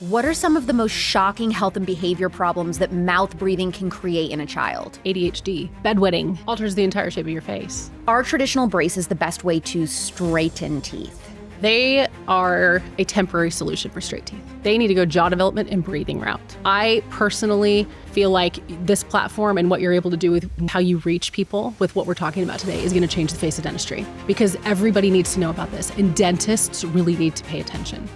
What are some of the most shocking health and behavior problems that mouth breathing can create in a child? ADHD, bedwetting, alters the entire shape of your face. Are traditional braces the best way to straighten teeth? They are a temporary solution for straight teeth. They need to go jaw development and breathing route. I personally feel like this platform and what you're able to do with how you reach people with what we're talking about today is going to change the face of dentistry, because everybody needs to know about this, and dentists really need to pay attention.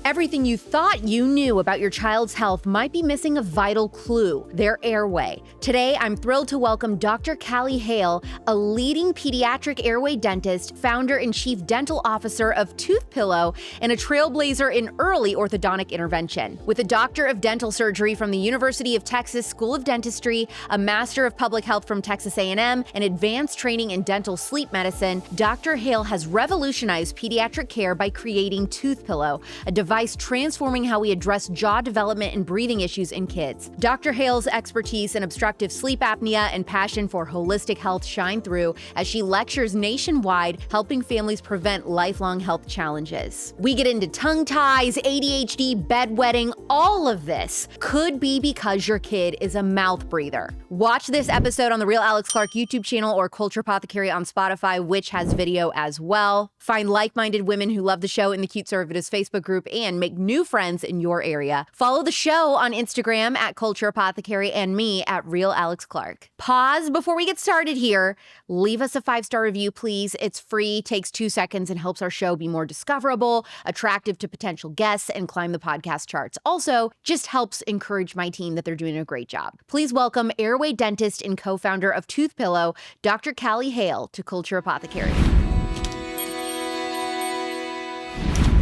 Everything you thought you knew about your child's health might be missing a vital clue: their airway. Today, I'm thrilled to welcome Dr. Kalli Hale, a leading pediatric airway dentist, founder and chief dental officer of Toothpillow, and a trailblazer in early orthodontic intervention. With a doctor of dental surgery from the University of Texas School of Dentistry, a master of public health from Texas A&M, and advanced training in dental sleep medicine, Dr. Hale has revolutionized pediatric care by creating Toothpillow, a device transforming how we address jaw development and breathing issues in kids. Dr. Hale's expertise in obstructive sleep apnea and passion for holistic health shine through as she lectures nationwide, helping families prevent lifelong health challenges. We get into tongue ties, ADHD, bedwetting. All of this could be because your kid is a mouth breather. Watch this episode on the Real Alex Clark YouTube channel or Culture Apothecary on Spotify, which has video as well. Find like-minded women who love the show in the Cute Conservatives Facebook group and make new friends in your area. Follow the show on Instagram at Culture Apothecary and me at Real Alex Clark. Pause before we get started here. Leave us a 5-star review, please. It's free, takes 2 seconds, and helps our show be more discoverable, attractive to potential guests, and climb the podcast charts. Also, just helps encourage my team that they're doing a great job. Please welcome airway dentist and co-founder of Toothpillow, Dr. Kalli Hale, to Culture Apothecary.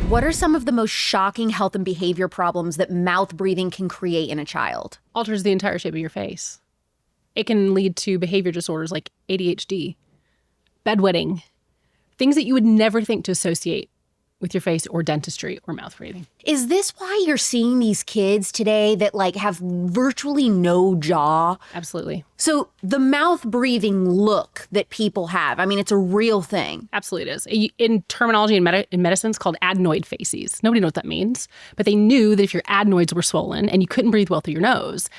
What are some of the most shocking health and behavior problems that mouth breathing can create in a child? Alters the entire shape of your face. It can lead to behavior disorders like ADHD, bedwetting, things that you would never think to associate with your face or dentistry or mouth breathing. Is this why you're seeing these kids today that have virtually no jaw? Absolutely. So the mouth breathing look that people have, I mean, it's a real thing. Absolutely it is. In terminology in medicine, it's called adenoid facies. Nobody knows what that means, but they knew that if your adenoids were swollen and you couldn't breathe well through your nose,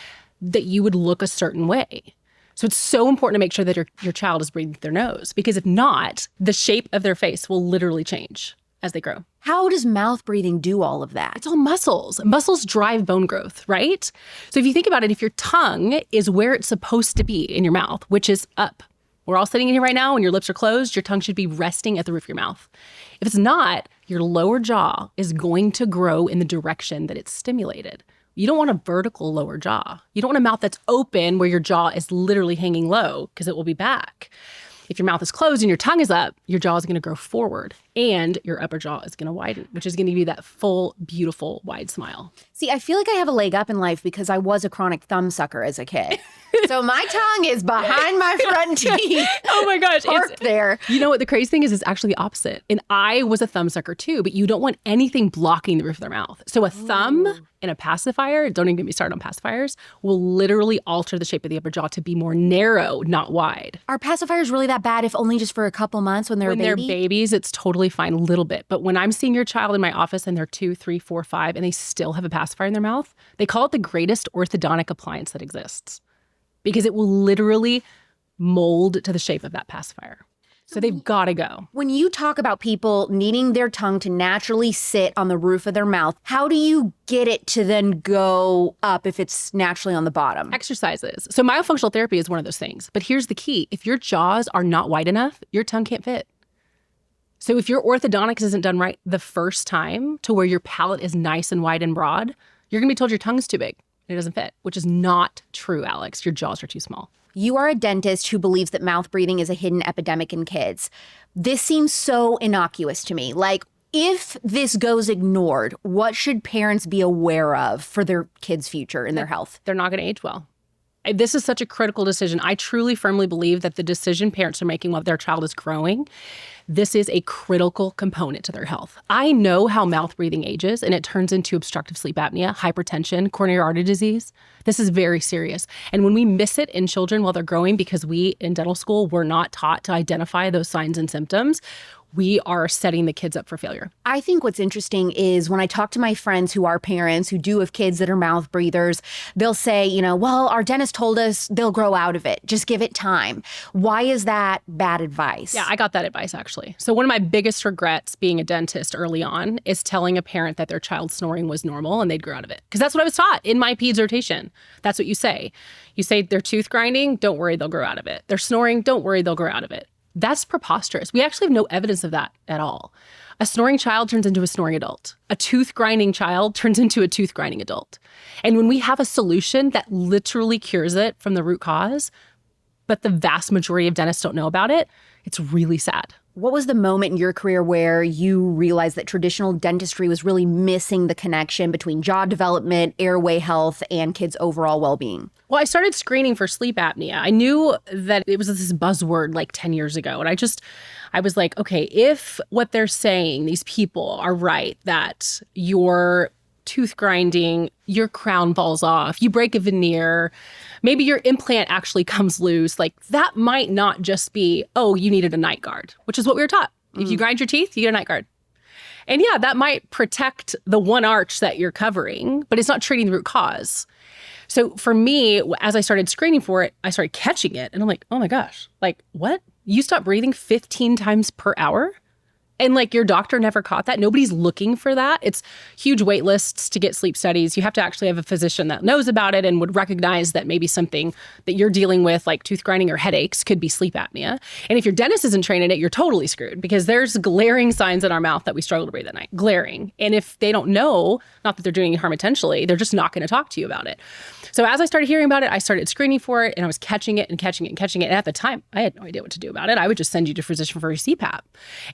that you would look a certain way. So it's so important to make sure that your child is breathing through their nose, because if not, the shape of their face will literally change as they grow. How does mouth breathing do all of that? It's all muscles. Muscles drive bone growth, right? So if you think about it, if your tongue is where it's supposed to be in your mouth, which is up, we're all sitting in here right now and your lips are closed, your tongue should be resting at the roof of your mouth. If it's not, your lower jaw is going to grow in the direction that it's stimulated. You don't want a vertical lower jaw. You don't want a mouth that's open where your jaw is literally hanging low, because it will be back. If your mouth is closed and your tongue is up, your jaw is going to grow forward and your upper jaw is going to widen, which is going to give you that full, beautiful, wide smile. See, I feel like I have a leg up in life because I was a chronic thumb sucker as a kid. So my tongue is behind my front teeth. Oh my gosh. Parked there. You know what the crazy thing is? It's actually the opposite. And I was a thumb sucker too, but you don't want anything blocking the roof of their mouth. So a thumb and a pacifier, don't even get me started on pacifiers, will literally alter the shape of the upper jaw to be more narrow, not wide. Are pacifiers really that bad, if only just for a couple months when they're a baby? When they're babies, it's totally fine a little bit. But when I'm seeing your child in my office and they're 2, 3, 4, 5, and they still have a pacifier in their mouth, they call it the greatest orthodontic appliance that exists, because it will literally mold to the shape of that pacifier. So they've got to go. When you talk about people needing their tongue to naturally sit on the roof of their mouth, how do you get it to then go up if it's naturally on the bottom? Exercises. So myofunctional therapy is one of those things. But here's the key. If your jaws are not wide enough, your tongue can't fit. So if your orthodontics isn't done right the first time to where your palate is nice and wide and broad, you're going to be told your tongue's too big and it doesn't fit, which is not true, Alex. Your jaws are too small. You are a dentist who believes that mouth breathing is a hidden epidemic in kids. This seems so innocuous to me. If this goes ignored, what should parents be aware of for their kids' future and their health? They're not going to age well. This is such a critical decision. I truly firmly believe that the decision parents are making while their child is growing, this is a critical component to their health. I know how mouth breathing ages, and it turns into obstructive sleep apnea, hypertension, coronary artery disease. This is very serious. And when we miss it in children while they're growing because we in dental school were not taught to identify those signs and symptoms, we are setting the kids up for failure. I think what's interesting is when I talk to my friends who are parents who do have kids that are mouth breathers, they'll say, well, our dentist told us they'll grow out of it. Just give it time. Why is that bad advice? Yeah, I got that advice actually. So one of my biggest regrets being a dentist early on is telling a parent that their child's snoring was normal and they'd grow out of it. Because that's what I was taught in my peds rotation. That's what you say. You say they're tooth grinding, don't worry, they'll grow out of it. They're snoring, don't worry, they'll grow out of it. That's preposterous. We actually have no evidence of that at all. A snoring child turns into a snoring adult. A tooth grinding child turns into a tooth grinding adult. And when we have a solution that literally cures it from the root cause, but the vast majority of dentists don't know about it, it's really sad. What was the moment in your career where you realized that traditional dentistry was really missing the connection between jaw development, airway health, and kids' overall well-being? Well, I started screening for sleep apnea. I knew that it was this buzzword like 10 years ago. And I was like, okay, if what they're saying, these people are right, that your tooth grinding, your crown falls off, you break a veneer, maybe your implant actually comes loose, like that might not just be, oh, you needed a night guard, which is what we were taught. If you grind your teeth, you get a night guard. And yeah, that might protect the one arch that you're covering, but it's not treating the root cause. So for me, as I started screening for it, I started catching it. And I'm like, oh my gosh, like what? You stop breathing 15 times per hour? And like your doctor never caught that. Nobody's looking for that. It's huge wait lists to get sleep studies. You have to actually have a physician that knows about it and would recognize that maybe something that you're dealing with, like tooth grinding or headaches, could be sleep apnea. And if your dentist isn't trained in it, you're totally screwed because there's glaring signs in our mouth that we struggle to breathe at night. Glaring. And if they don't know, not that they're doing harm intentionally, they're just not going to talk to you about it. So as I started hearing about it, I started screening for it and I was catching it and catching it and catching it. And at the time, I had no idea what to do about it. I would just send you to a physician for a CPAP.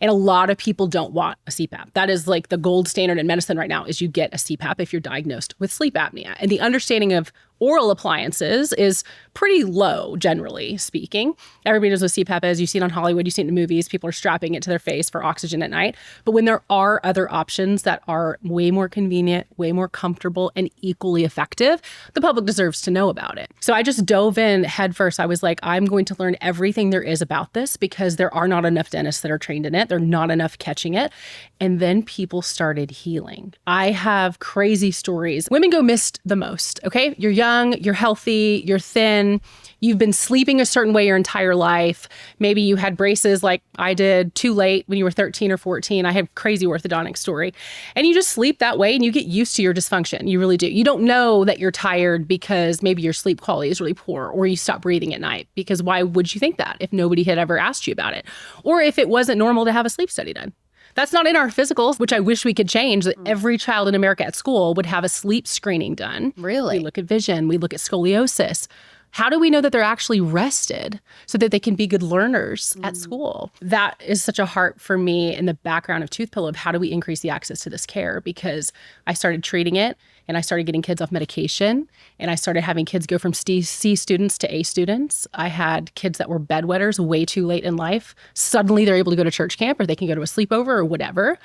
And a lot of people don't want a CPAP. That is like the gold standard in medicine right now, is you get a CPAP if you're diagnosed with sleep apnea. And the understanding of oral appliances is pretty low, generally speaking. Everybody knows what CPAP is. You see it on Hollywood, you see it in movies. People are strapping it to their face for oxygen at night. But when there are other options that are way more convenient, way more comfortable, and equally effective, the public deserves to know about it. So I just dove in headfirst. I was like, I'm going to learn everything there is about this because there are not enough dentists that are trained in it. There are not enough catching it. And then people started healing. I have crazy stories. Women go missed the most, okay? You're young, you're healthy, you're thin, you've been sleeping a certain way your entire life. Maybe you had braces like I did too late when you were 13 or 14. I have a crazy orthodontic story. And you just sleep that way and you get used to your dysfunction. You really do. You don't know that you're tired because maybe your sleep quality is really poor or you stop breathing at night, because why would you think that if nobody had ever asked you about it? Or if it wasn't normal to have a sleep study done. That's not in our physicals, which I wish we could change, that every child in America at school would have a sleep screening done. Really? We look at vision, we look at scoliosis. How do we know that they're actually rested so that they can be good learners at school? That is such a heart for me in the background of Toothpillow of how do we increase the access to this care, because I started treating it and I started getting kids off medication and I started having kids go from C students to A students. I had kids that were bedwetters way too late in life. Suddenly they're able to go to church camp or they can go to a sleepover or whatever.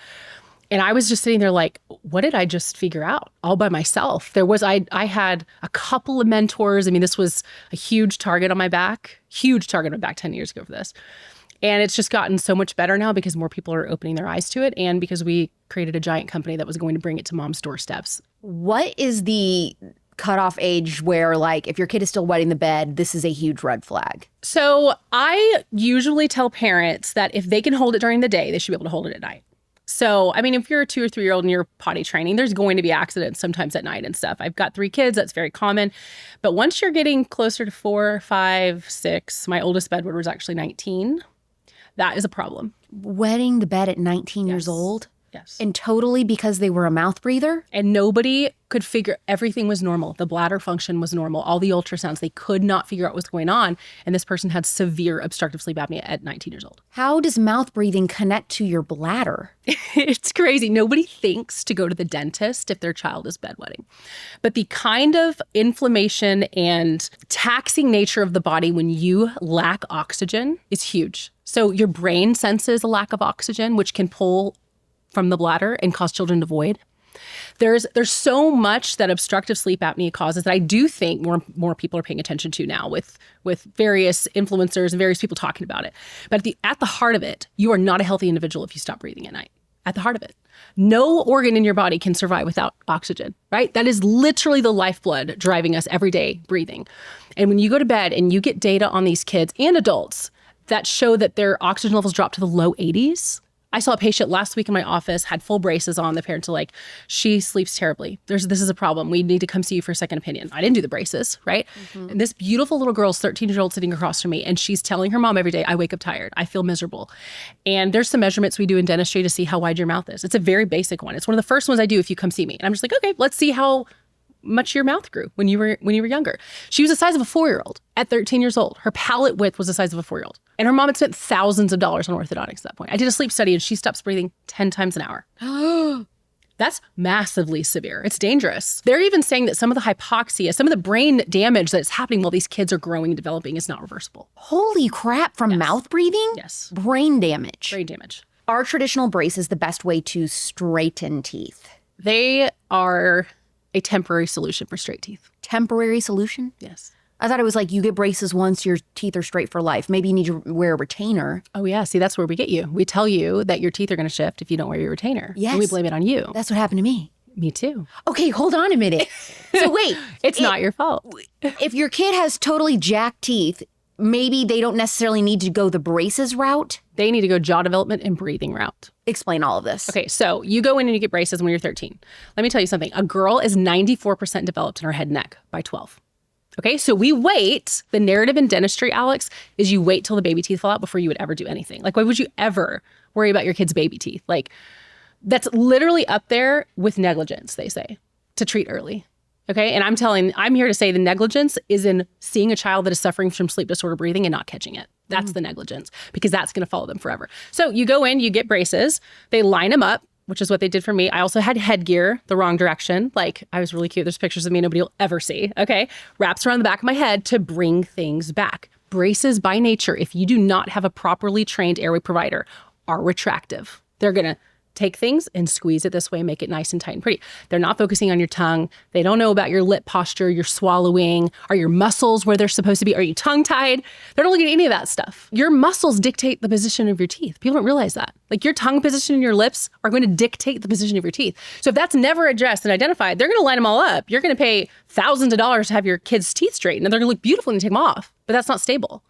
And I was just sitting there like, what did I just figure out all by myself? I had a couple of mentors. I mean, this was a huge target on my back 10 years ago for this. And it's just gotten so much better now because more people are opening their eyes to it and because we created a giant company that was going to bring it to mom's doorsteps. What is the cutoff age where, like, if your kid is still wetting the bed, this is a huge red flag? So I usually tell parents that if they can hold it during the day, they should be able to hold it at night. So, I mean, if you're a 2 or 3 year old and you're potty training, there's going to be accidents sometimes at night and stuff. I've got 3 kids. That's very common. But once you're getting closer to 4, 5, 6, my oldest bedwetter was actually 19. That is a problem. Wetting the bed at 19 years old? Yes. And totally because they were a mouth breather? And nobody could figure everything was normal. The bladder function was normal. All the ultrasounds, they could not figure out what's going on. And this person had severe obstructive sleep apnea at 19 years old. How does mouth breathing connect to your bladder? It's crazy. Nobody thinks to go to the dentist if their child is bedwetting. But the kind of inflammation and taxing nature of the body when you lack oxygen is huge. So your brain senses a lack of oxygen, which can pull from the bladder and cause children to void. There's so much that obstructive sleep apnea causes that I do think more people are paying attention to now with various influencers and various people talking about it. But at the heart of it, you are not a healthy individual if you stop breathing at night. At the heart of it. No organ in your body can survive without oxygen, right? That is literally the lifeblood driving us every day breathing. And when you go to bed and you get data on these kids and adults that show that their oxygen levels drop to the low 80s, I saw a patient last week in my office, had full braces on. The parents are like, she sleeps terribly. This is a problem. We need to come see you for a second opinion. I didn't do the braces, right? Mm-hmm. And this beautiful little girl's 13-year-old sitting across from me, and she's telling her mom every day, I wake up tired. I feel miserable. And there's some measurements we do in dentistry to see how wide your mouth is. It's a very basic one. It's one of the first ones I do if you come see me. And I'm just like, okay, let's see how much your mouth grew when you were younger. She was the size of a 4-year-old at 13 years old. Her palate width was the size of a 4-year-old. And her mom had spent thousands of dollars on orthodontics at that point. I did a sleep study and she stops breathing 10 times an hour. That's massively severe. It's dangerous. They're even saying that some of the hypoxia, some of the brain damage that's happening while these kids are growing and developing is not reversible. Holy crap, from mouth breathing? Yes. Brain damage. Brain damage. Are traditional braces the best way to straighten teeth? They are a temporary solution for straight teeth. Temporary solution? Yes. I thought it was like you get braces once, your teeth are straight for life. Maybe you need to wear a retainer. Oh, yeah. See, that's where we get you. We tell you that your teeth are going to shift if you don't wear your retainer. Yes. And we blame it on you. That's what happened to me. Me too. Okay, hold on a minute. So wait. It's not your fault. If your kid has totally jacked teeth, maybe they don't necessarily need to go the braces route? They need to go jaw development and breathing route. Explain all of this. Okay, so you go in and you get braces when you're 13. Let me tell you something. A girl is 94% developed in her head and neck by 12. Okay, so we wait. The narrative in dentistry, Alex, is you wait till the baby teeth fall out before you would ever do anything. Like, why would you ever worry about your kid's baby teeth? Like, that's literally up there with negligence, they say, to treat early. Okay, and I'm here to say the negligence is in seeing a child that is suffering from sleep disorder breathing and not catching it. That's the negligence, because that's going to follow them forever. So you go in, you get braces, they line them up, which is what they did for me. I also had headgear the wrong direction. Like, I was really cute. There's pictures of me nobody will ever see. Okay, wraps around the back of my head to bring things back. Braces by nature, if you do not have a properly trained airway provider, are retractive. They're going to take things and squeeze it this way, make it nice and tight and pretty. They're not focusing on your tongue. They don't know about your lip posture, your swallowing. Are your muscles where they're supposed to be? Are you tongue-tied? They're not looking at any of that stuff. Your muscles dictate the position of your teeth. People don't realize that. Like, your tongue position and your lips are going to dictate the position of your teeth. So if that's never addressed and identified, they're going to line them all up. You're going to pay thousands of dollars to have your kids' teeth straightened, and they're going to look beautiful when you take them off. But that's not stable.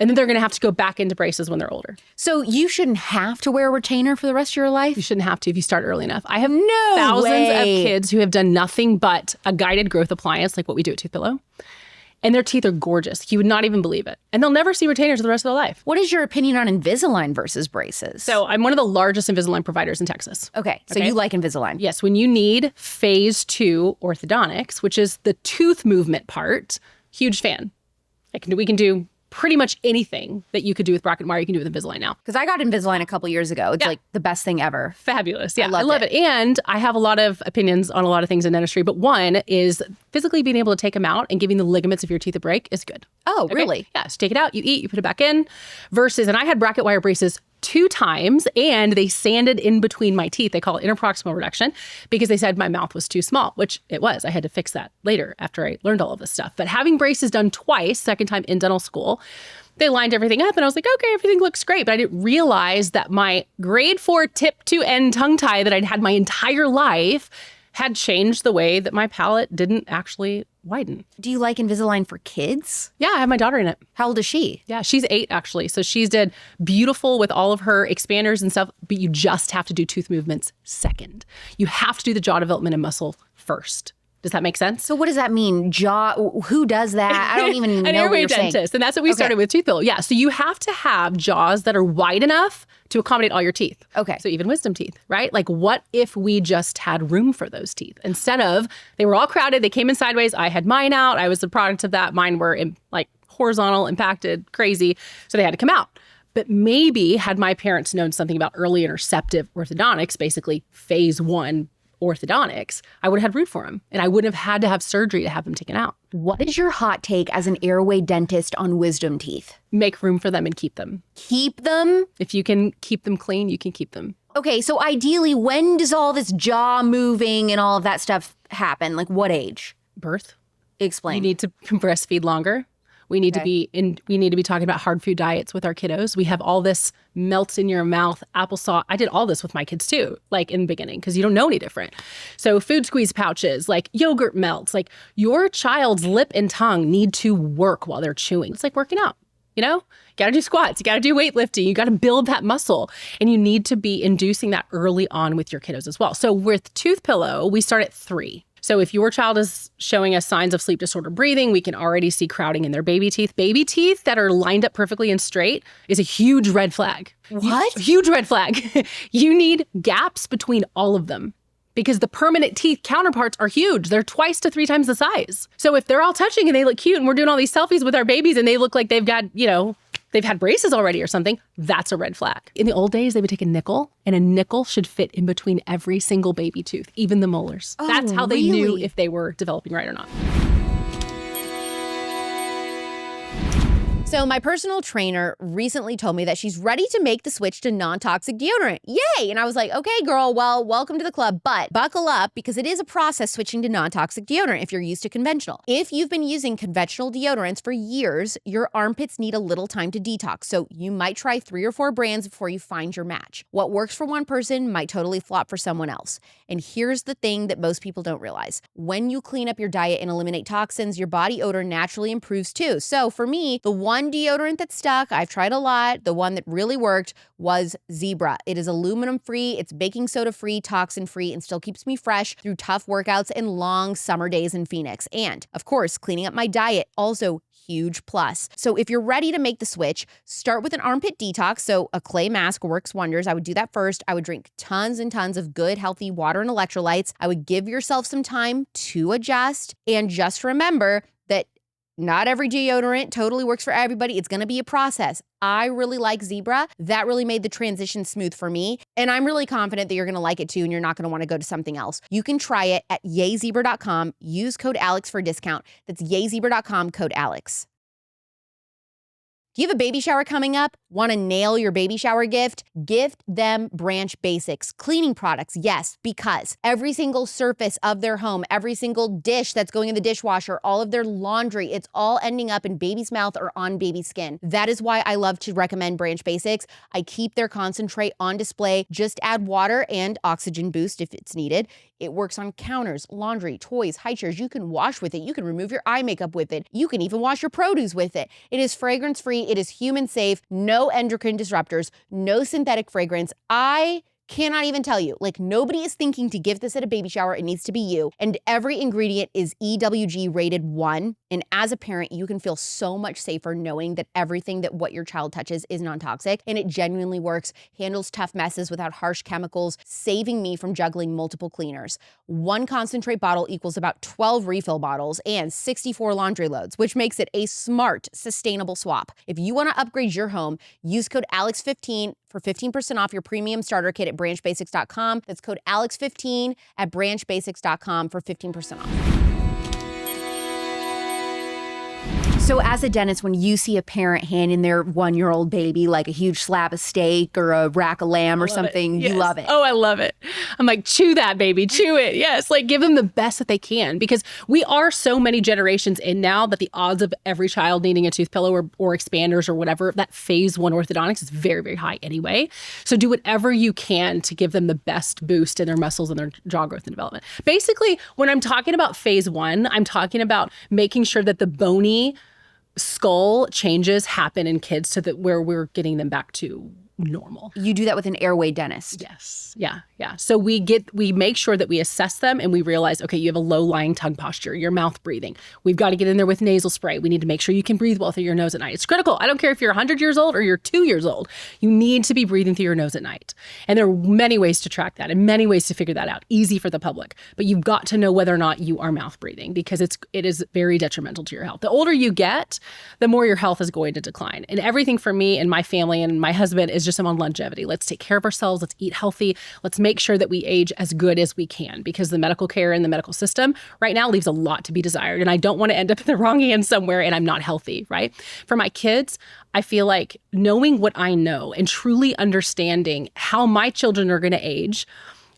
And then they're going to have to go back into braces when they're older. So you shouldn't have to wear a retainer for the rest of your life? You shouldn't have to if you start early enough. I have thousands of kids who have done nothing but a guided growth appliance, like what we do at Toothpillow. And their teeth are gorgeous. You would not even believe it. And they'll never see retainers for the rest of their life. What is your opinion on Invisalign versus braces? So I'm one of the largest Invisalign providers in Texas. Okay, so you like Invisalign? Yes, when you need phase 2 orthodontics, which is the tooth movement part, huge fan. We can do pretty much anything that you could do with bracket wire, you can do with Invisalign now. Because I got Invisalign a couple years ago. It's like the best thing ever. Fabulous. Yeah, I love it. And I have a lot of opinions on a lot of things in dentistry, but one is physically being able to take them out and giving the ligaments of your teeth a break is good. Oh, really? Yeah, so take it out, you eat, you put it back in, versus, and I had bracket wire braces 2 times and they sanded in between my teeth. They call it interproximal reduction because they said my mouth was too small, which it was. I had to fix that later after I learned all of this stuff. But having braces done twice, second time in dental school, they lined everything up and I was like, okay, everything looks great. But I didn't realize that my grade 4 tip to end tongue tie that I'd had my entire life had changed the way that my palate didn't actually widen. Do you like Invisalign for kids? Yeah, I have my daughter in it. How old is she? Yeah, she's 8 actually. So she's did beautiful with all of her expanders and stuff, but you just have to do tooth movements second. You have to do the jaw development and muscle first. Does that make sense? So what does that mean? Who does that? I don't even know An airway what you're dentist. saying. And that's what we started with Toothpillow. Yeah. So you have to have jaws that are wide enough to accommodate all your teeth. Okay. So even wisdom teeth, right? Like what if we just had room for those teeth? Instead of, they were all crowded, they came in sideways, I had mine out, I was the product of that. Mine were like horizontal, impacted, crazy. So they had to come out. But maybe had my parents known something about early interceptive orthodontics, basically phase 1 orthodontics, I would have had root for them. And I wouldn't have had to have surgery to have them taken out. What is your hot take as an airway dentist on wisdom teeth? Make room for them and keep them. Keep them? If you can keep them clean, you can keep them. Okay, so ideally, when does all this jaw moving and all of that stuff happen? Like what age? Birth. Explain. You need to breastfeed longer. We need to be talking about hard food diets with our kiddos. We have all this melts in your mouth, applesauce. I did all this with my kids too, like in the beginning, because you don't know any different. So food squeeze pouches, like yogurt melts, like your child's lip and tongue need to work while they're chewing. It's like working out, you know? You got to do squats, you got to do weightlifting, you got to build that muscle. And you need to be inducing that early on with your kiddos as well. So with Toothpillow, we start at 3. So if your child is showing us signs of sleep disorder breathing, we can already see crowding in their baby teeth. Baby teeth that are lined up perfectly and straight is a huge red flag. What? Huge red flag. You need gaps between all of them because the permanent teeth counterparts are huge. They're 2 to 3 times the size. So if they're all touching and they look cute and we're doing all these selfies with our babies and they look like they've got, they've had braces already or something, that's a red flag. In the old days, they would take a nickel, and a nickel should fit in between every single baby tooth, even the molars. Oh, that's how they knew really? if they were developing right or not. So my personal trainer recently told me that she's ready to make the switch to non-toxic deodorant. Yay! And I was like, okay, girl, well, welcome to the club, but buckle up because it is a process switching to non-toxic deodorant if you're used to conventional. If you've been using conventional deodorants for years, your armpits need a little time to detox. So you might try 3 or 4 brands before you find your match. What works for one person might totally flop for someone else. And here's the thing that most people don't realize. When you clean up your diet and eliminate toxins, your body odor naturally improves too. So for me, the one deodorant that stuck, I've tried a lot, the one that really worked was Zebra. It is aluminum free, it's baking soda free, toxin free, and still keeps me fresh through tough workouts and long summer days in Phoenix. And of course, cleaning up my diet, also huge plus. So if you're ready to make the switch, start with an armpit detox. So a clay mask works wonders. I would do that first. I would drink tons and tons of good, healthy water and electrolytes. I would give yourself some time to adjust. And just remember that not every deodorant totally works for everybody. It's going to be a process. I really like Zebra. That really made the transition smooth for me. And I'm really confident that you're going to like it too, and you're not going to want to go to something else. You can try it at yayzebra.com. Use code Alex for a discount. That's yayzebra.com, code Alex. Do you have a baby shower coming up? Want to nail your baby shower gift? Gift them Branch Basics cleaning products. Yes, because every single surface of their home, every single dish that's going in the dishwasher, all of their laundry, it's all ending up in baby's mouth or on baby's skin. That is why I love to recommend Branch Basics. I keep their concentrate on display. Just add water and oxygen boost if it's needed. It works on counters, laundry, toys, high chairs. You can wash with it. You can remove your eye makeup with it. You can even wash your produce with it. It is fragrance-free. It is human safe. No endocrine disruptors. No synthetic fragrance. I cannot even tell you, like nobody is thinking to give this at a baby shower. It needs to be you. And every ingredient is EWG rated 1. And as a parent, you can feel so much safer knowing that everything that what your child touches is non-toxic and it genuinely works, handles tough messes without harsh chemicals, saving me from juggling multiple cleaners. 1 concentrate bottle equals about 12 refill bottles and 64 laundry loads, which makes it a smart, sustainable swap. If you want to upgrade your home, use code ALEX15 for 15% off your premium starter kit at branchbasics.com. That's code ALEX15 at branchbasics.com for 15% off. So as a dentist, when you see a parent handing their 1-year-old baby like a huge slab of steak or a rack of lamb or something, yes. You love it. Oh, I love it. I'm like, chew that, baby, chew it. Yes, like give them the best that they can because we are so many generations in now that the odds of every child needing a tooth pillow or expanders or whatever, that phase 1 orthodontics is very, very high anyway. So do whatever you can to give them the best boost in their muscles and their jaw growth and development. Basically, when I'm talking about phase 1, I'm talking about making sure that the bony skull changes happen in kids so that where we're getting them back to normal. You do that with an airway dentist. Yes. Yeah. So we make sure that we assess them and we realize, okay, you have a low-lying tongue posture, your mouth breathing. We've got to get in there with nasal spray. We need to make sure you can breathe well through your nose at night. It's critical. I don't care if you're 100 years old or you're 2 years old. You need to be breathing through your nose at night. And there are many ways to track that and many ways to figure that out. Easy for the public. But you've got to know whether or not you are mouth breathing because it is very detrimental to your health. The older you get, the more your health is going to decline. And everything for me and my family and my husband is just on longevity. Let's take care of ourselves. Let's eat healthy. Let's make sure that we age as good as we can because the medical care and the medical system right now leaves a lot to be desired. And I don't want to end up in the wrong hands somewhere and I'm not healthy, right? For my kids, I feel like knowing what I know and truly understanding how my children are going to age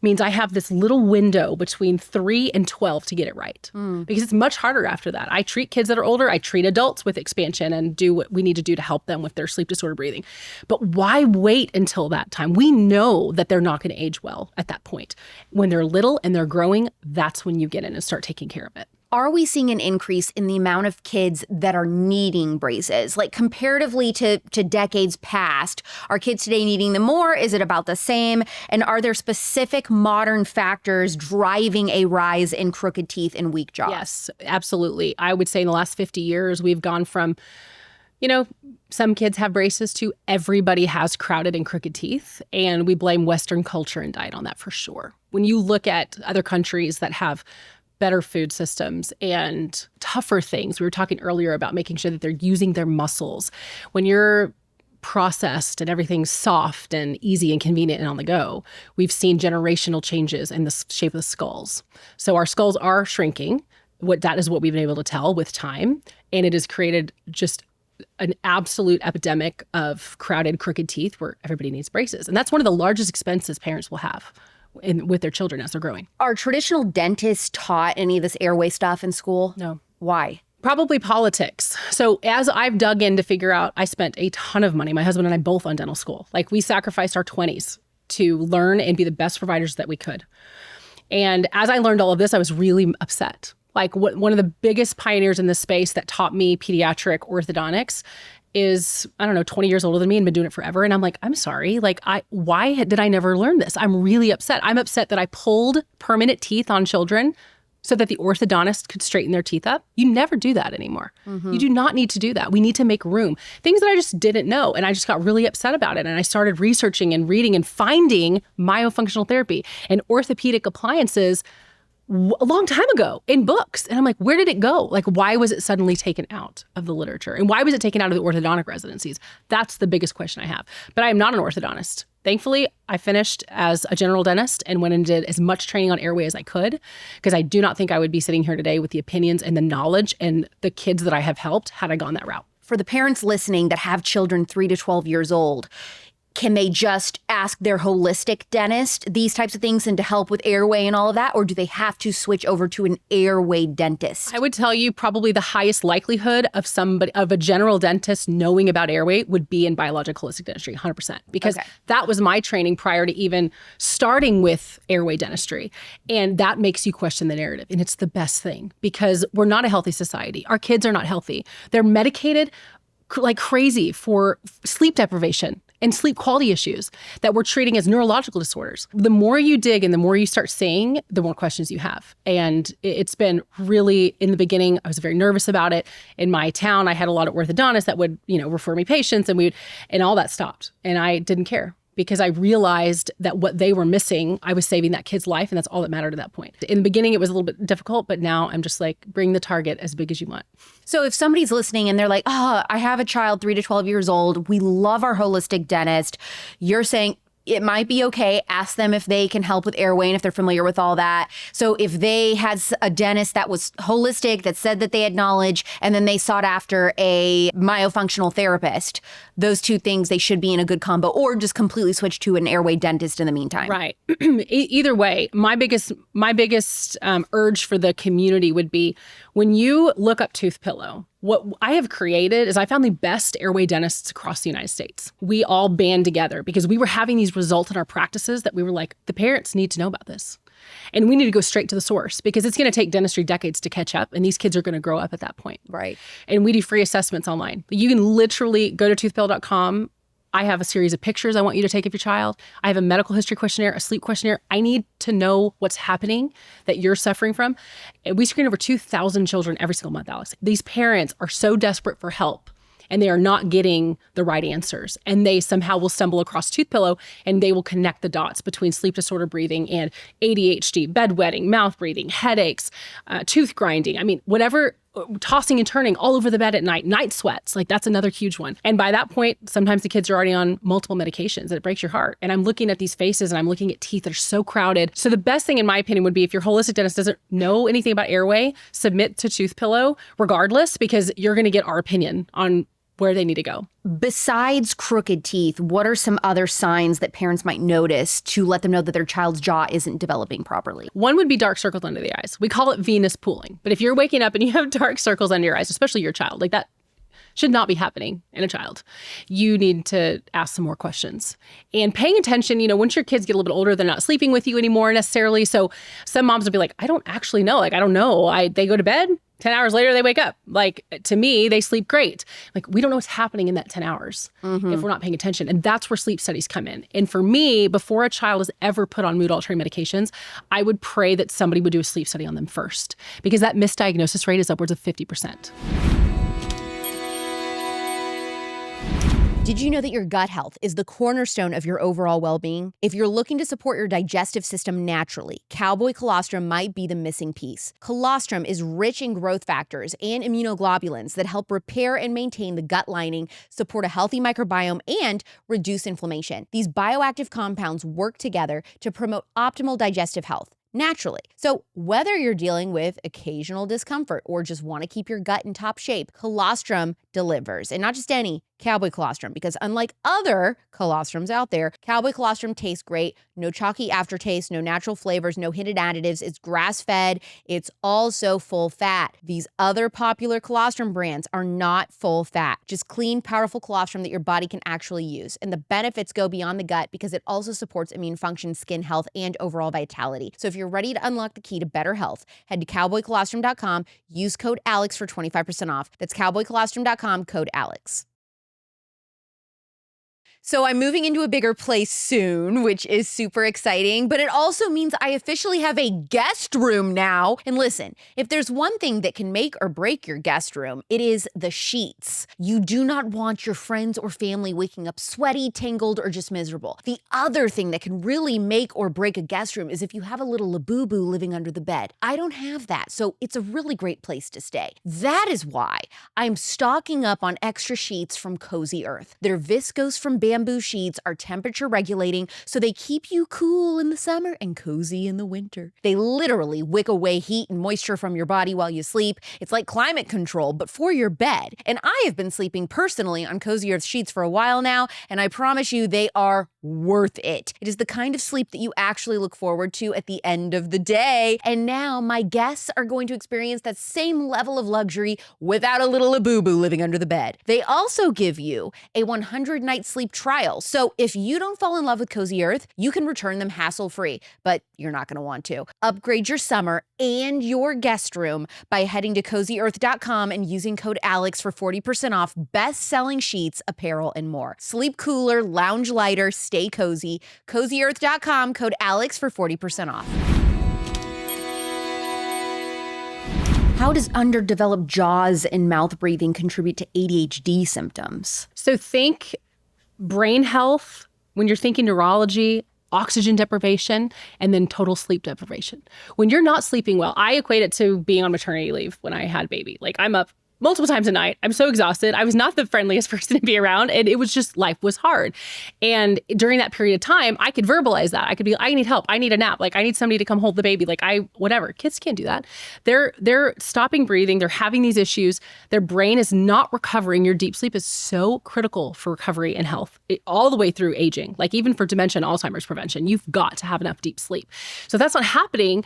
means I have this little window between 3 and 12 to get it right. Because it's much harder after that. I treat kids that are older. I treat adults with expansion and do what we need to do to help them with their sleep disorder breathing. But why wait until that time? We know that they're not going to age well at that point. When they're little and they're growing, that's when you get in and start taking care of it. Are we seeing an increase in the amount of kids that are needing braces? Like comparatively to decades past, are kids today needing them more? Is it about the same? And are there specific modern factors driving a rise in crooked teeth and weak jaws? Yes, absolutely. I would say in the last 50 years, we've gone from, some kids have braces to everybody has crowded and crooked teeth. And we blame Western culture and diet on that for sure. When you look at other countries that have better food systems and tougher things. We were talking earlier about making sure that they're using their muscles. When you're processed and everything's soft and easy and convenient and on the go, we've seen generational changes in the shape of the skulls. So our skulls are shrinking. That is what we've been able to tell with time. And it has created just an absolute epidemic of crowded, crooked teeth where everybody needs braces. And that's one of the largest expenses parents will have with their children as they're growing. Are traditional dentists taught any of this airway stuff in school? No. Why? Probably politics. So as I've dug in to figure out, I spent a ton of money, my husband and I both on dental school. Like we sacrificed our 20s to learn and be the best providers that we could. And as I learned all of this, I was really upset. Like one of the biggest pioneers in this space that taught me pediatric orthodontics is, 20 years older than me and been doing it forever. And I'm like, I'm sorry. Like, why did I never learn this? I'm really upset. I'm upset that I pulled permanent teeth on children so that the orthodontist could straighten their teeth up. You never do that anymore. You do not need to do that. We need to make room. Things that I just didn't know. And I just got really upset about it. And I started researching and reading and finding myofunctional therapy and orthopedic appliances a long time ago in books. And I'm like, where did it go? Like, why was it suddenly taken out of the literature? And why was it taken out of the orthodontic residencies? That's the biggest question I have. But I am not an orthodontist. Thankfully, I finished as a general dentist and went and did as much training on airway as I could, because I do not think I would be sitting here today with the opinions and the knowledge and the kids that I have helped had I gone that route. For the parents listening that have children 3 to 12 years old, can they just ask their holistic dentist these types of things and to help with airway and all of that? Or do they have to switch over to an airway dentist? I would tell you probably the highest likelihood of a general dentist knowing about airway would be in biologic holistic dentistry, 100%. Because that was my training prior to even starting with airway dentistry. And that makes you question the narrative. And it's the best thing because we're not a healthy society. Our kids are not healthy. They're medicated like crazy for sleep deprivation and sleep quality issues that we're treating as neurological disorders. The more you dig and the more you start seeing, the more questions you have. And it's been really, in the beginning, I was very nervous about it. In my town, I had a lot of orthodontists that would, refer me patients and all that stopped. And I didn't care because I realized that what they were missing, I was saving that kid's life. And that's all that mattered at that point. In the beginning, it was a little bit difficult, but now I'm just like, bring the target as big as you want. So if somebody's listening and they're like, I have a child 3 to 12 years old. We love our holistic dentist. You're saying it might be okay. Ask them if they can help with airway and if they're familiar with all that. So if they had a dentist that was holistic, that said that they had knowledge, and then they sought after a myofunctional therapist, those two things, they should be in a good combo, or just completely switch to an airway dentist in the meantime. Right. Either way, my biggest urge for the community would be when you look up Toothpillow, what I have created is I found the best airway dentists across the United States. We all band together because we were having these results in our practices that we were like, the parents need to know about this. And we need to go straight to the source because it's going to take dentistry decades to catch up. And these kids are going to grow up at that point. Right. And we do free assessments online. You can literally go to toothpillow.com I have a series of pictures I want you to take of your child. I have a medical history questionnaire, a sleep questionnaire. I need to know what's happening that you're suffering from. We screen over 2,000 children every single month, Alex. These parents are so desperate for help and they are not getting the right answers. And they somehow will stumble across Toothpillow and they will connect the dots between sleep disorder breathing and ADHD, bedwetting, mouth breathing, headaches, tooth grinding. I mean, whatever, tossing and turning all over the bed at night sweats, like that's another huge one. And by that point, sometimes the kids are already on multiple medications and it breaks your heart. And I'm looking at these faces and I'm looking at teeth that are so crowded. So the best thing in my opinion would be if your holistic dentist doesn't know anything about airway, submit to Toothpillow regardless, because you're going to get our opinion on where they need to go. Besides crooked teeth, what are some other signs that parents might notice to let them know that their child's jaw isn't developing properly? One would be dark circles under the eyes. We call it venous pooling. But if you're waking up and you have dark circles under your eyes, especially your child, like that should not be happening in a child. You need to ask some more questions. And paying attention, once your kids get a little bit older, they're not sleeping with you anymore necessarily. So some moms will be like, I don't actually know. I don't know. They go to bed, 10 hours later, they wake up. To me, they sleep great. We don't know what's happening in that 10 hours if we're not paying attention. And that's where sleep studies come in. And for me, before a child is ever put on mood-altering medications, I would pray that somebody would do a sleep study on them first, because that misdiagnosis rate is upwards of 50%. Did you know that your gut health is the cornerstone of your overall well-being? If you're looking to support your digestive system naturally, Cowboy Colostrum might be the missing piece. Colostrum is rich in growth factors and immunoglobulins that help repair and maintain the gut lining, support a healthy microbiome, and reduce inflammation. These bioactive compounds work together to promote optimal digestive health naturally. So whether you're dealing with occasional discomfort or just want to keep your gut in top shape, colostrum delivers. And not just any Cowboy Colostrum, because unlike other colostrums out there, Cowboy Colostrum tastes great. No chalky aftertaste, no natural flavors, no hidden additives. It's grass-fed. It's also full fat. These other popular colostrum brands are not full fat. Just clean, powerful colostrum that your body can actually use. And the benefits go beyond the gut because it also supports immune function, skin health, and overall vitality. So if you're ready to unlock the key to better health, head to cowboycolostrum.com, use code ALEX for 25% off. That's cowboycolostrum.com, code ALEX. So I'm moving into a bigger place soon, which is super exciting, but it also means I officially have a guest room now. And listen, if there's one thing that can make or break your guest room, it is the sheets. You do not want your friends or family waking up sweaty, tangled, or just miserable. The other thing that can really make or break a guest room is if you have a little labubu living under the bed. I don't have that, so it's a really great place to stay. That is why I'm stocking up on extra sheets from Cozy Earth. Their viscose from bamboo sheets are temperature regulating, so they keep you cool in the summer and cozy in the winter. They literally wick away heat and moisture from your body while you sleep. It's like climate control, but for your bed. And I have been sleeping personally on Cozy Earth sheets for a while now, and I promise you they are worth it. It is the kind of sleep that you actually look forward to at the end of the day. And now my guests are going to experience that same level of luxury without a little labubu living under the bed. They also give you a 100-night sleep trial. So if you don't fall in love with Cozy Earth, you can return them hassle-free, but you're not going to want to. Upgrade your summer and your guest room by heading to CozyEarth.com and using code ALEX for 40% off best-selling sheets, apparel, and more. Sleep cooler, lounge lighter, stay cozy. CozyEarth.com, code ALEX for 40% off. How does underdeveloped jaws and mouth breathing contribute to ADHD symptoms? So think brain health, when you're thinking neurology, oxygen deprivation, and then total sleep deprivation. When you're not sleeping well, I equate it to being on maternity leave when I had a baby. I'm up multiple times a night. I'm so exhausted. I was not the friendliest person to be around, and it was just, life was hard. And during that period of time, I could verbalize that. I could be, I need help. I need a nap. I need somebody to come hold the baby. Whatever. Kids can't do that. They're stopping breathing. They're having these issues. Their brain is not recovering. Your deep sleep is so critical for recovery and health, all the way through aging. Even for dementia and Alzheimer's prevention, you've got to have enough deep sleep. So if that's not happening,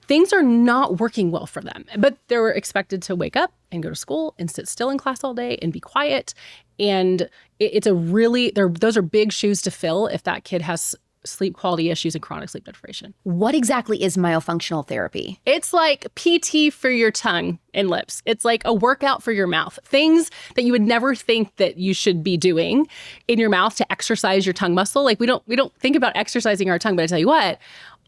things are not working well for them. But they're expected to wake up and go to school and sit still in class all day and be quiet. And those are big shoes to fill if that kid has sleep quality issues and chronic sleep deprivation. What exactly is myofunctional therapy? It's like PT for your tongue and lips. It's like a workout for your mouth. Things that you would never think that you should be doing in your mouth to exercise your tongue muscle. Like we don't think about exercising our tongue, but I tell you what,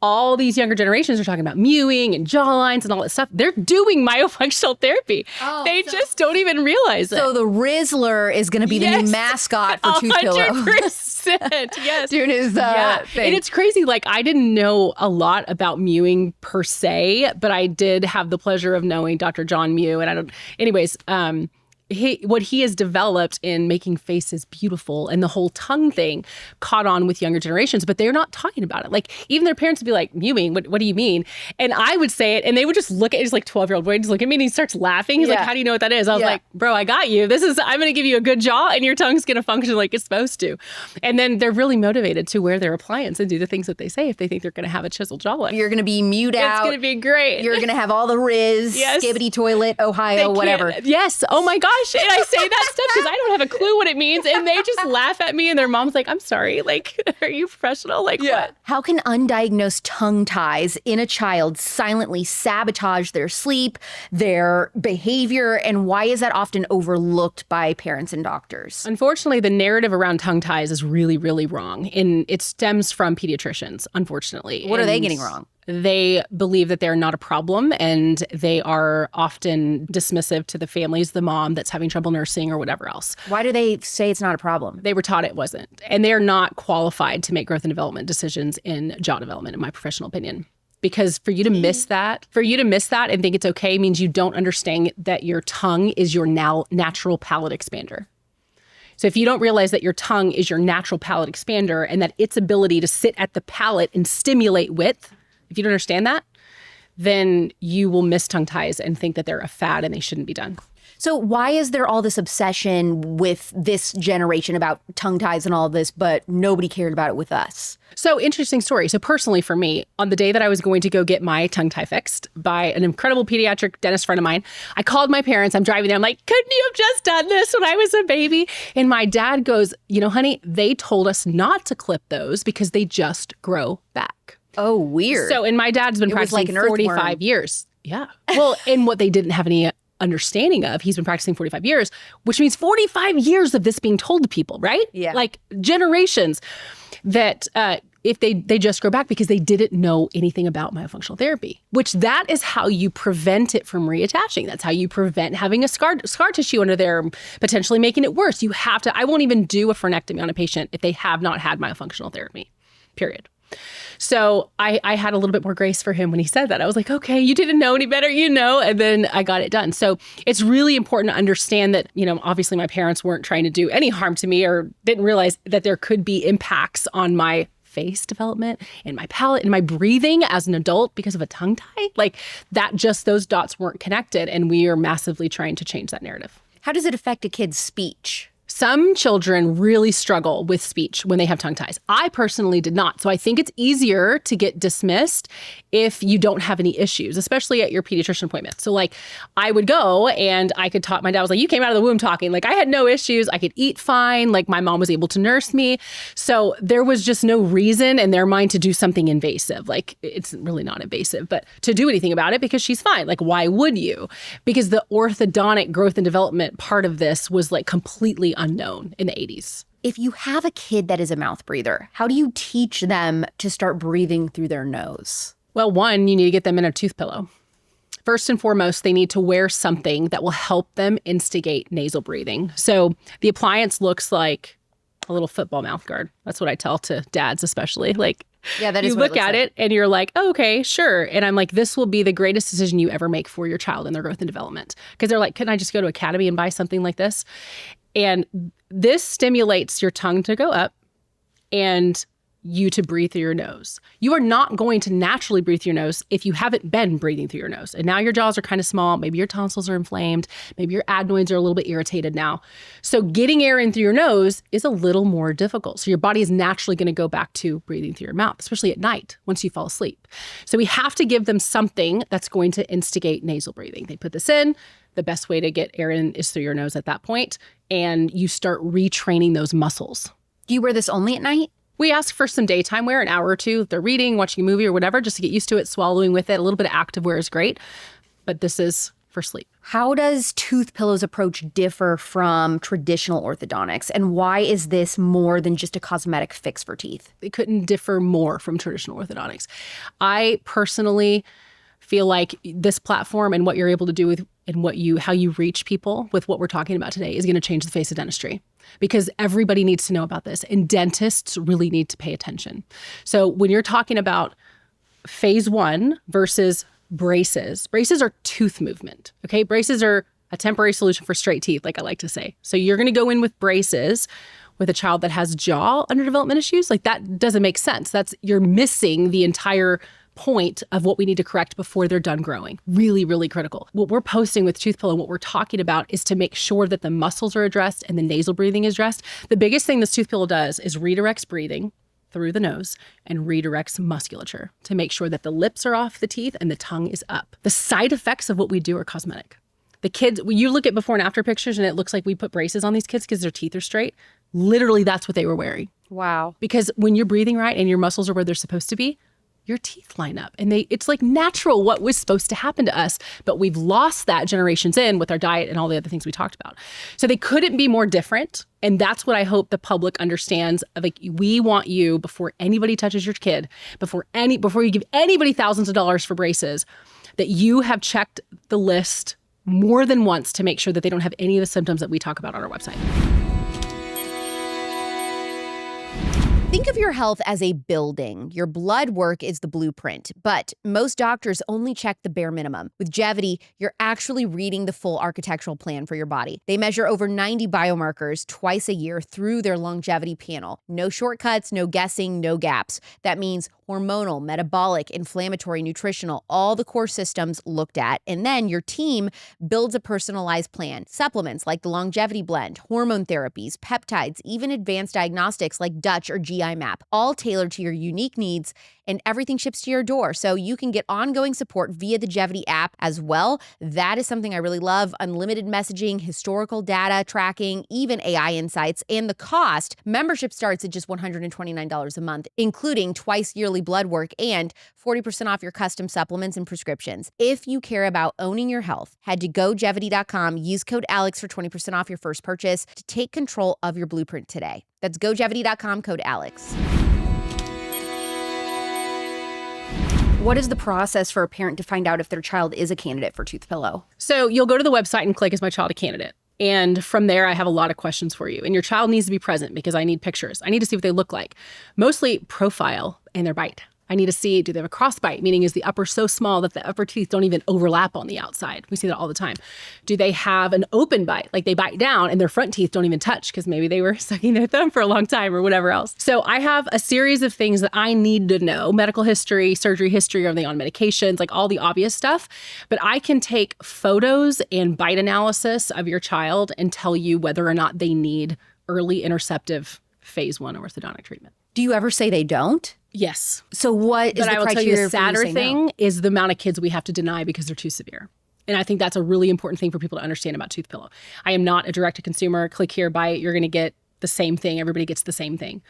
all these younger generations are talking about mewing and jaw lines and all that stuff. They're doing myofunctional therapy. They just don't even realize it. So the Rizzler is going to be the new mascot for Toothpillow. 100%. Yes. Doing his thing. And it's crazy. Like, I didn't know a lot about mewing per se, but I did have the pleasure of knowing Dr. John Mew. And what he has developed in making faces beautiful and the whole tongue thing caught on with younger generations, but they're not talking about it. Like, even their parents would be like, mewing, what do you mean? And I would say it, and they would just look at, he's like 12-year-old boy, just look at me, and he starts laughing. He's like, how do you know what that is? I was like, bro, I got you. I'm going to give you a good jaw, and your tongue's going to function like it's supposed to. And then they're really motivated to wear their appliance and do the things that they say if they think they're going to have a chiseled jawline. You're going to be mewed out. It's going to be great. You're going to have all the Riz, Skibbity Toilet, Ohio, whatever. Yes. Oh my gosh. And I say that stuff because I don't have a clue what it means. And they just laugh at me, and their mom's like, I'm sorry. Like, are you professional? Like, what? How can undiagnosed tongue ties in a child silently sabotage their sleep, their behavior, and why is that often overlooked by parents and doctors? Unfortunately, the narrative around tongue ties is really, really wrong. And it stems from pediatricians, unfortunately. What are they getting wrong? They believe that they're not a problem, and they are often dismissive to the families, the mom that's having trouble nursing or whatever else. Why do they say it's not a problem? They were taught it wasn't. And they're not qualified to make growth and development decisions in jaw development, in my professional opinion. Because for you to miss that and think it's okay means you don't understand that your tongue is your natural palate expander. So if you don't realize that your tongue is your natural palate expander and that its ability to sit at the palate and stimulate width, if you don't understand that, then you will miss tongue ties and think that they're a fad and they shouldn't be done. So why is there all this obsession with this generation about tongue ties and all of this, but nobody cared about it with us? So interesting story. So personally for me, on the day that I was going to go get my tongue tie fixed by an incredible pediatric dentist friend of mine, I called my parents. I'm driving there. I'm like, couldn't you have just done this when I was a baby? And my dad goes, honey, they told us not to clip those because they just grow back. Oh, weird. So, and my dad's been practicing 45 years. Yeah. Well, and what they didn't have any understanding of, he's been practicing 45 years, which means 45 years of this being told to people, right? Yeah. Like generations that if they just grow back because they didn't know anything about myofunctional therapy, which that is how you prevent it from reattaching. That's how you prevent having a scar tissue under there, potentially making it worse. You have to, I won't even do a frenectomy on a patient if they have not had myofunctional therapy, period. So I had a little bit more grace for him when he said that. I was like, okay, you didn't know any better, and then I got it done. So it's really important to understand that, obviously my parents weren't trying to do any harm to me or didn't realize that there could be impacts on my face development and my palate and my breathing as an adult because of a tongue tie. Like that, just those dots weren't connected. And we are massively trying to change that narrative. How does it affect a kid's speech? Some children really struggle with speech when they have tongue ties. I personally did not. So I think it's easier to get dismissed if you don't have any issues, especially at your pediatrician appointment. So like I would go and I could talk, my dad was like, you came out of the womb talking. Like I had no issues. I could eat fine. Like my mom was able to nurse me. So there was just no reason in their mind to do something invasive. Like it's really not invasive, but to do anything about it because she's fine. Like why would you? Because the orthodontic growth and development part of this was like completely unknown in the 80s. If you have a kid that is a mouth breather, how do you teach them to start breathing through their nose? Well, one, you need to get them in a Toothpillow. First and foremost, they need to wear something that will help them instigate nasal breathing. So the appliance looks like a little football mouth guard. That's what I tell to dads especially. Like, yeah, that is you look at it and you're like, oh, okay, sure. And I'm like, this will be the greatest decision you ever make for your child in their growth and development. Because they're like, couldn't I just go to Academy and buy something like this? And this stimulates your tongue to go up and you to breathe through your nose. You are not going to naturally breathe through your nose if you haven't been breathing through your nose. And now your jaws are kind of small. Maybe your tonsils are inflamed. Maybe your adenoids are a little bit irritated now. So getting air in through your nose is a little more difficult. So your body is naturally going to go back to breathing through your mouth, especially at night once you fall asleep. So we have to give them something that's going to instigate nasal breathing. They put this in. The best way to get air in is through your nose at that point. And you start retraining those muscles. Do you wear this only at night? We ask for some daytime wear, an hour or two. If they're reading, watching a movie or whatever, just to get used to it, swallowing with it. A little bit of active wear is great, but this is for sleep. How does Toothpillow's approach differ from traditional orthodontics? And why is this more than just a cosmetic fix for teeth? It couldn't differ more from traditional orthodontics. I personally feel like this platform and what you're able to do with and how you reach people with what we're talking about today is going to change the face of dentistry, because everybody needs to know about this and dentists really need to pay attention. So when you're talking about phase one versus braces are tooth movement. Okay. Braces are a temporary solution for straight teeth, like I like to say. So you're going to go in with braces with a child that has jaw underdevelopment issues. Like that doesn't make sense. You're missing the entire point of what we need to correct before they're done growing. Really, really critical. What we're posting with Toothpillow, what we're talking about is to make sure that the muscles are addressed and the nasal breathing is addressed. The biggest thing this Toothpillow does is redirects breathing through the nose and redirects musculature to make sure that the lips are off the teeth and the tongue is up. The side effects of what we do are cosmetic. The kids, when you look at before and after pictures and it looks like we put braces on these kids because their teeth are straight, literally that's what they were wearing. Wow. Because when you're breathing right and your muscles are where they're supposed to be, your teeth line up and it's like natural what was supposed to happen to us, but we've lost that generations in with our diet and all the other things we talked about. So they couldn't be more different. And that's what I hope the public understands. Like, we want you, before anybody touches your kid, before you give anybody thousands of dollars for braces, that you have checked the list more than once to make sure that they don't have any of the symptoms that we talk about on our website. Think of your health as a building. Your blood work is the blueprint, but most doctors only check the bare minimum. With Gevity, you're actually reading the full architectural plan for your body. They measure over 90 biomarkers twice a year through their longevity panel. No shortcuts, no guessing, no gaps. That means hormonal, metabolic, inflammatory, nutritional, all the core systems looked at. And then your team builds a personalized plan. Supplements like the longevity blend, hormone therapies, peptides, even advanced diagnostics like Dutch or GI Map, all tailored to your unique needs, and everything ships to your door. So you can get ongoing support via the Gevity app as well. That is something I really love. Unlimited messaging, historical data tracking, even AI insights. And the cost, membership starts at just $129 a month, including twice yearly blood work and 40% off your custom supplements and prescriptions. If you care about owning your health, head to gogevity.com, use code ALEX for 20% off your first purchase to take control of your blueprint today. That's gogevity.com, code ALEX. What is the process for a parent to find out if their child is a candidate for Toothpillow? So you'll go to the website and click, is my child a candidate? And from there, I have a lot of questions for you. And your child needs to be present because I need pictures. I need to see what they look like. Mostly profile and their bite. I need to see, do they have a cross bite? Meaning, is the upper so small that the upper teeth don't even overlap on the outside? We see that all the time. Do they have an open bite? Like they bite down and their front teeth don't even touch because maybe they were sucking their thumb for a long time or whatever else. So I have a series of things that I need to know. Medical history, surgery history, are they on medications, like all the obvious stuff. But I can take photos and bite analysis of your child and tell you whether or not they need early interceptive phase 1 orthodontic treatment. Do you ever say they don't? Yes. So what is the criteria? But I will tell you, the sadder thing no? is the amount of kids we have to deny because they're too severe. And I think that's a really important thing for people to understand about Toothpillow. I am not a direct-to-consumer, click here, buy it, you're going to get the same thing. Everybody gets the same thing.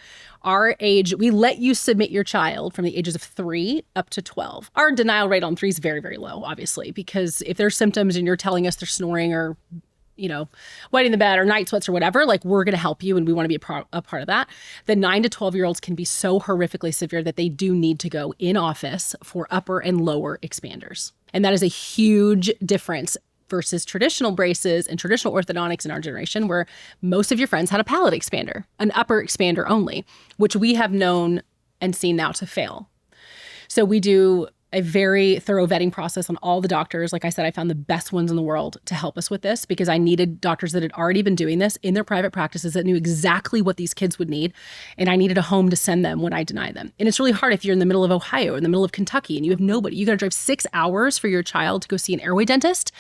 Our age, we let you submit your child from the ages of 3 up to 12. Our denial rate on 3 is very, very low, obviously, because if there's symptoms and you're telling us they're snoring or wetting the bed or night sweats or whatever, like, we're going to help you and we want to be a part of that. The 9 to 12-year-olds can be so horrifically severe that they do need to go in office for upper and lower expanders. And that is a huge difference versus traditional braces and traditional orthodontics in our generation, where most of your friends had a palate expander, an upper expander only, which we have known and seen now to fail. So we do a very thorough vetting process on all the doctors. Like I said, I found the best ones in the world to help us with this because I needed doctors that had already been doing this in their private practices that knew exactly what these kids would need. And I needed a home to send them when I deny them. And it's really hard if you're in the middle of Ohio or in the middle of Kentucky and you have nobody. You got to drive 6 hours for your child to go see an airway dentist.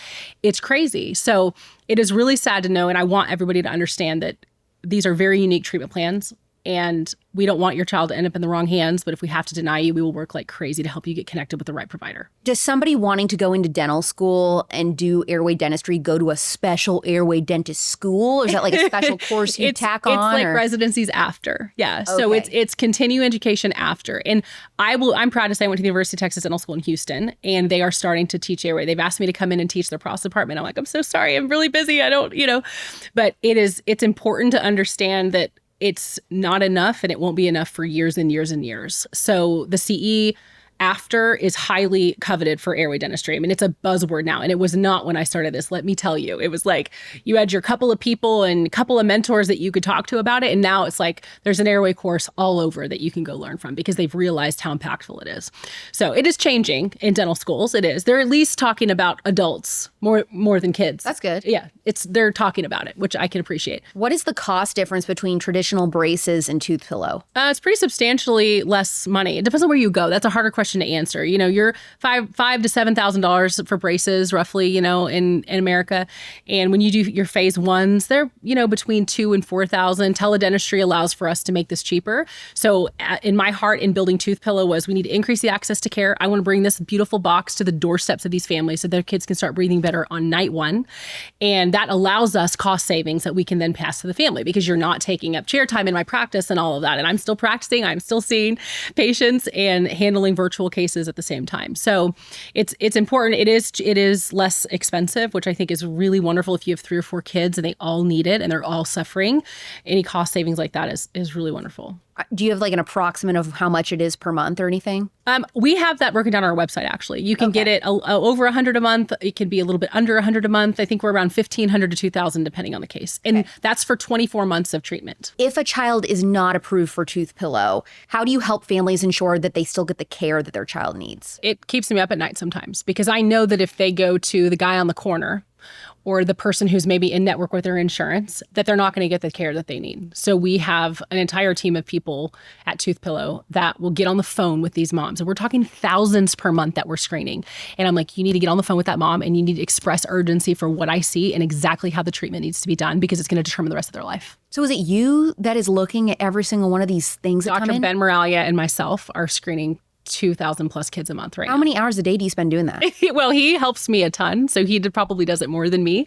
It's crazy. So it is really sad to know. And I want everybody to understand that these are very unique treatment plans. And we don't want your child to end up in the wrong hands, but if we have to deny you, we will work like crazy to help you get connected with the right provider. Does somebody wanting to go into dental school and do airway dentistry go to a special airway dentist school? Or is that like a special course you tack on? It's like residencies after. Yeah. Okay. So it's continuing education after. And I'm proud to say I went to the University of Texas Dental School in Houston, and they are starting to teach airway. They've asked me to come in and teach their process department. I'm like, I'm so sorry. I'm really busy. I don't, but it's important to understand that it's not enough and it won't be enough for years and years and years. So the CE after is highly coveted for airway dentistry. I mean, it's a buzzword now, and it was not when I started this, let me tell you. It was like you had your couple of people and couple of mentors that you could talk to about it, and now it's like there's an airway course all over that you can go learn from because they've realized how impactful it is. So it is changing in dental schools. It is. They're at least talking about adults more than kids. That's good. Yeah, they're talking about it, which I can appreciate. What is the cost difference between traditional braces and Toothpillow? It's pretty substantially less money. It depends on where you go. That's a harder question to answer. You're $5,000 to $7,000 for braces, roughly, in America. And when you do your phase ones, they're, between $2,000 and $4,000. Teledentistry allows for us to make this cheaper. So in my heart in building Toothpillow was we need to increase the access to care. I want to bring this beautiful box to the doorsteps of these families so their kids can start breathing better on night one. And that allows us cost savings that we can then pass to the family because you're not taking up chair time in my practice and all of that. And I'm still practicing. I'm still seeing patients and handling virtual cases at the same time. So it's important. It is less expensive, which I think is really wonderful if you have 3 or 4 kids and they all need it and they're all suffering. Any cost savings like that is really wonderful. Do you have like an approximate of how much it is per month or anything? We have that broken down on our website, actually. You can get it over $100 a month. It can be a little bit under $100 a month. I think we're around $1,500 to $2,000, depending on the case. And that's for 24 months of treatment. If a child is not approved for Toothpillow, how do you help families ensure that they still get the care that their child needs? It keeps me up at night sometimes because I know that if they go to the guy on the corner or the person who's maybe in network with their insurance, that they're not going to get the care that they need. So we have an entire team of people at Toothpillow that will get on the phone with these moms. And we're talking thousands per month that we're screening. And I'm like, you need to get on the phone with that mom and you need to express urgency for what I see and exactly how the treatment needs to be done because it's going to determine the rest of their life. So is it you that is looking at every single one of these things that come in? Dr. Ben Moralia and myself are screening 2,000 plus kids a month right now. How many hours a day do you spend doing that? Well, he helps me a ton, so he probably does it more than me.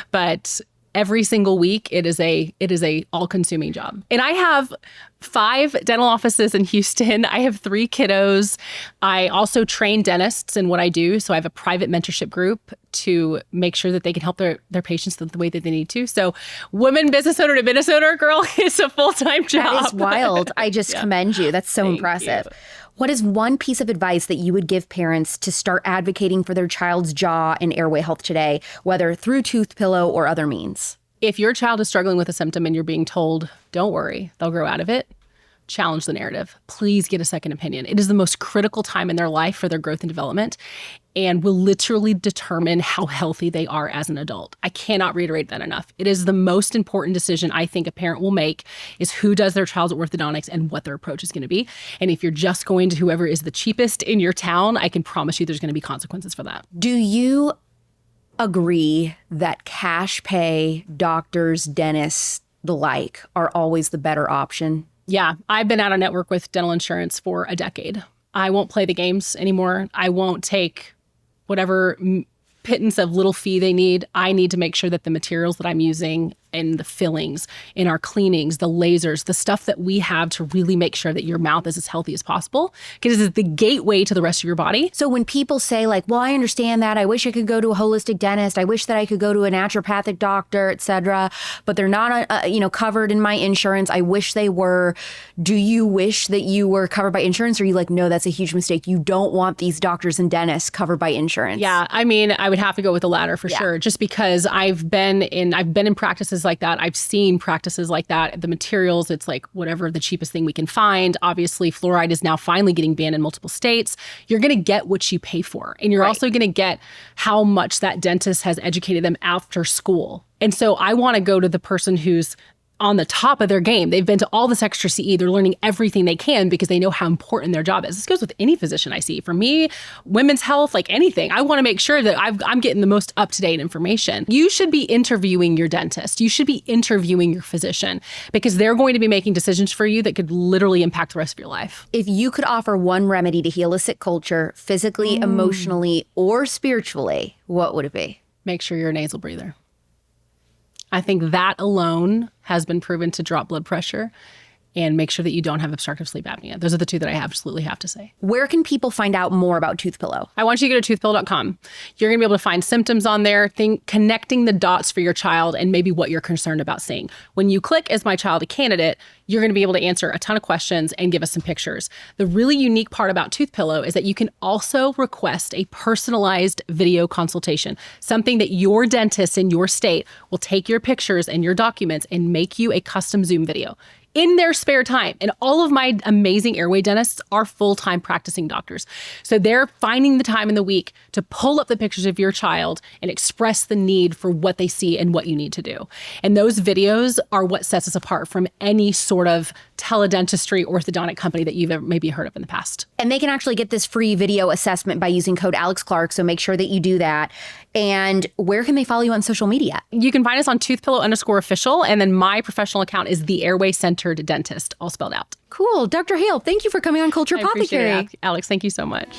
But every single week, it is a all-consuming job. And I have 5 dental offices in Houston. I have 3 kiddos. I also train dentists in what I do. So I have a private mentorship group to make sure that they can help their patients the way that they need to. So woman business owner to business owner, girl, it's a full-time job. That is wild. I just commend you. That's so impressive. You. What is one piece of advice that you would give parents to start advocating for their child's jaw and airway health today, whether through Toothpillow or other means? If your child is struggling with a symptom and you're being told, don't worry, they'll grow out of it, challenge the narrative. Please get a second opinion. It is the most critical time in their life for their growth and development and will literally determine how healthy they are as an adult. I cannot reiterate that enough. It is the most important decision I think a parent will make is who does their child's orthodontics and what their approach is going to be. And if you're just going to whoever is the cheapest in your town, I can promise you there's going to be consequences for that. Do you agree that cash pay doctors, dentists, the like are always the better option? Yeah, I've been out of network with dental insurance for a decade. I won't play the games anymore. I won't take whatever pittance of little fee they need. I need to make sure that the materials that I'm using and the fillings in our cleanings, the lasers, the stuff that we have to really make sure that your mouth is as healthy as possible because it's the gateway to the rest of your body. So when people say like, well, I understand that. I wish I could go to a holistic dentist. I wish that I could go to a naturopathic doctor, et cetera, but they're not, covered in my insurance. I wish they were. Do you wish that you were covered by insurance? Or are you like, no, that's a huge mistake. You don't want these doctors and dentists covered by insurance. Yeah. I mean, I would have to go with the latter for sure, just because I've been in practices like that. I've seen practices like that. The materials, it's like whatever the cheapest thing we can find. Obviously, fluoride is now finally getting banned in multiple states. You're going to get what you pay for. And you're also going to get how much that dentist has educated them after school. And so I want to go to the person who's on the top of their game. They've been to all this extra CE. They're learning everything they can because they know how important their job is. This goes with any physician I see. For me, women's health, like anything, I want to make sure that I'm getting the most up-to-date information. You should be interviewing your dentist. You should be interviewing your physician because they're going to be making decisions for you that could literally impact the rest of your life. If you could offer one remedy to heal a sick culture, physically, emotionally, or spiritually, what would it be? Make sure you're a nasal breather. I think that alone has been proven to drop blood pressure and make sure that you don't have obstructive sleep apnea. Those are the two that I absolutely have to say. Where can people find out more about Toothpillow? I want you to go to toothpillow.com. You're going to be able to find symptoms on there, connecting the dots for your child and maybe what you're concerned about seeing. When you click "Is my child a candidate?", you're going to be able to answer a ton of questions and give us some pictures. The really unique part about Toothpillow is that you can also request a personalized video consultation, something that your dentist in your state will take your pictures and your documents and make you a custom Zoom video in their spare time. And all of my amazing airway dentists are full-time practicing doctors. So they're finding the time in the week to pull up the pictures of your child and express the need for what they see and what you need to do. And those videos are what sets us apart from any sort of teledentistry orthodontic company that you've ever maybe heard of in the past. And they can actually get this free video assessment by using code AlexClark, so make sure that you do that. And where can they follow you on social media? You can find us on Toothpillow_official, and then my professional account is the Airway Centered Dentist, all spelled out. Cool. Dr. Hale, thank you for coming on Culture I appreciate Apothecary. it, Alex, thank you so much.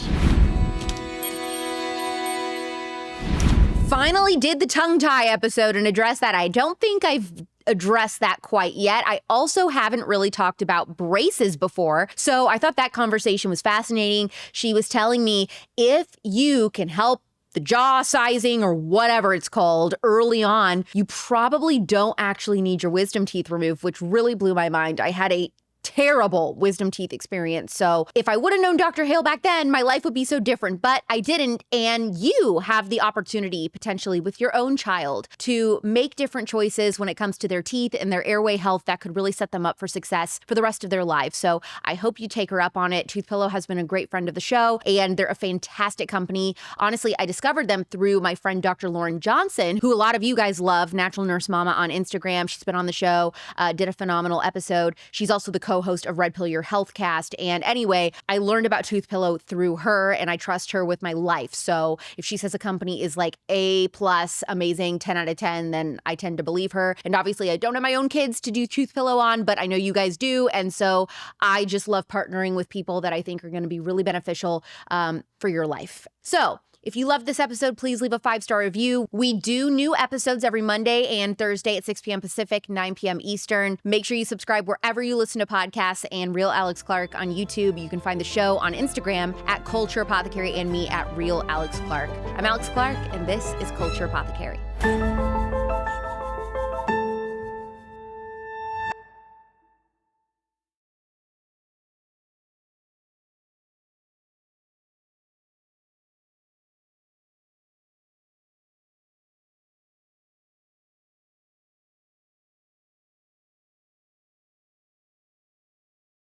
Finally did the tongue tie episode and address that. I don't think I've addressed that quite yet. I also haven't really talked about braces before, so I thought that conversation was fascinating. She was telling me if you can help the jaw sizing or whatever it's called early on, you probably don't actually need your wisdom teeth removed, which really blew my mind. I had a terrible wisdom teeth experience. So if I would have known Dr. Hale back then, my life would be so different, but I didn't. And you have the opportunity potentially with your own child to make different choices when it comes to their teeth and their airway health that could really set them up for success for the rest of their lives. So I hope you take her up on it. Toothpillow has been a great friend of the show and they're a fantastic company. Honestly, I discovered them through my friend, Dr. Lauren Johnson, who a lot of you guys love, Natural Nurse Mama on Instagram. She's been on the show, did a phenomenal episode. She's also the co-host of Red Pill Your Healthcast. And anyway, I learned about Toothpillow through her and I trust her with my life. So if she says a company is like A+, amazing, 10 out of 10, then I tend to believe her. And obviously I don't have my own kids to do Toothpillow on, but I know you guys do. And so I just love partnering with people that I think are going to be really beneficial for your life. So if you loved this episode, please leave a 5-star review. We do new episodes every Monday and Thursday at 6 p.m. Pacific, 9 p.m. Eastern. Make sure you subscribe wherever you listen to podcasts and Real Alex Clark on YouTube. You can find the show on Instagram at Culture Apothecary and me at Real Alex Clark. I'm Alex Clark, and this is Culture Apothecary.